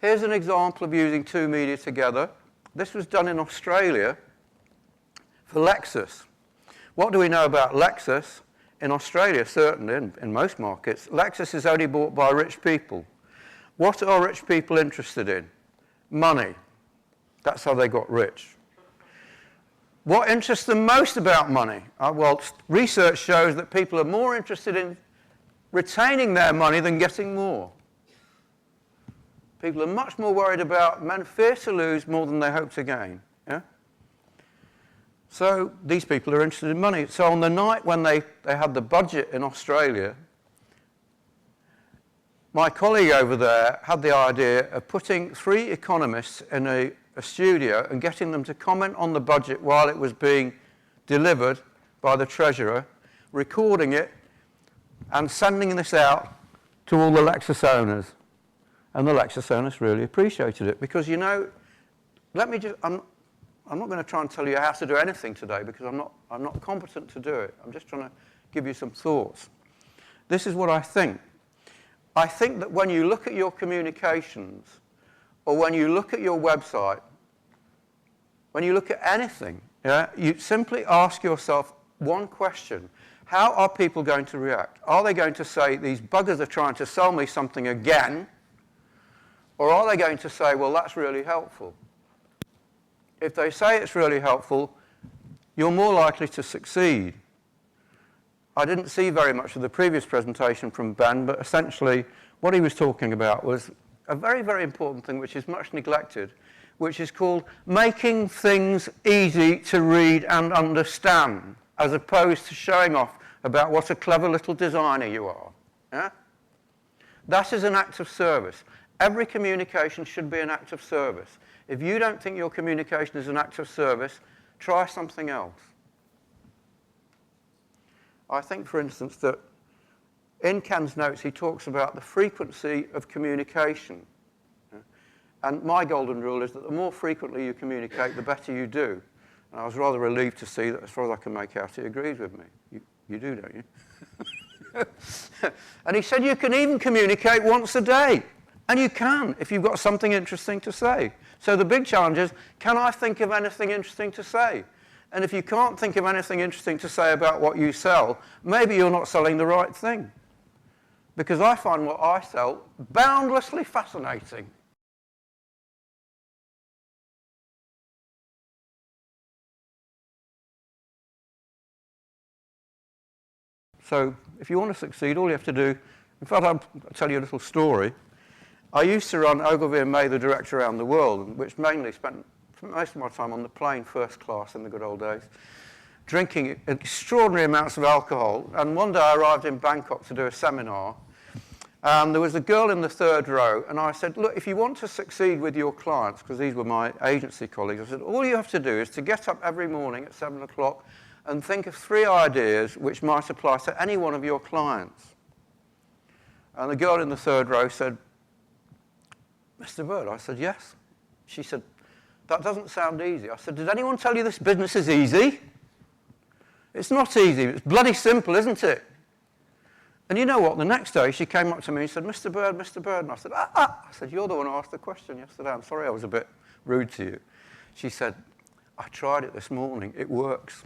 Here's an example of using two media together. This was done in Australia for Lexus. What do we know about Lexus? In Australia, certainly, in most markets, Lexus is only bought by rich people. What are rich people interested in? Money. That's how they got rich. What interests them most about money? Well, research shows that people are more interested in retaining their money than getting more. People are much more worried about, men fear to lose more than they hope to gain. Yeah? So these people are interested in money. So on the night when they had the budget in Australia, my colleague over there had the idea of putting 3 economists in a studio and getting them to comment on the budget while it was being delivered by the Treasurer, recording it and sending this out to all the Lexus owners. And the Lexus owners really appreciated it because, you know, I'm not going to try and tell you how to do anything today because I'm not competent to do it. I'm just trying to give you some thoughts. This is what I think. I think that when you look at your communications or when you look at your website, when you look at anything, yeah, you simply ask yourself one question. How are people going to react? Are they going to say, these buggers are trying to sell me something again? Or are they going to say, well, that's really helpful? If they say it's really helpful, you're more likely to succeed. I didn't see very much of the previous presentation from Ben, but essentially what he was talking about was a very, very important thing which is much neglected, which is called making things easy to read and understand, as opposed to showing off about what a clever little designer you are. Yeah? That is an act of service. Every communication should be an act of service. If you don't think your communication is an act of service, try something else. I think, for instance, that in Ken's notes he talks about the frequency of communication. And my golden rule is that the more frequently you communicate, the better you do. And I was rather relieved to see that, as far as I can make out, he agrees with me. You do, don't you? And he said you can even communicate once a day. And you can, if you've got something interesting to say. So the big challenge is, can I think of anything interesting to say? And if you can't think of anything interesting to say about what you sell, maybe you're not selling the right thing. Because I find what I sell boundlessly fascinating. So if you want to succeed, all you have to do, in fact, I'll tell you a little story. I used to run Ogilvy and May, the director around the world, which mainly spent most of my time on the plane, first class in the good old days, drinking extraordinary amounts of alcohol. And one day I arrived in Bangkok to do a seminar, and there was a girl in the 3rd row, and I said, look, if you want to succeed with your clients, because these were my agency colleagues, I said, all you have to do is to get up every morning at 7 o'clock and think of 3 ideas which might apply to any one of your clients. And the girl in the 3rd row said, Mr. Bird? I said, yes. She said, that doesn't sound easy. I said, did anyone tell you this business is easy? It's not easy. It's bloody simple, isn't it? And you know what? The next day she came up to me and said, Mr. Bird, Mr. Bird. And I said, I said, you're the one who asked the question yesterday. I'm sorry I was a bit rude to you. She said, I tried it this morning. It works.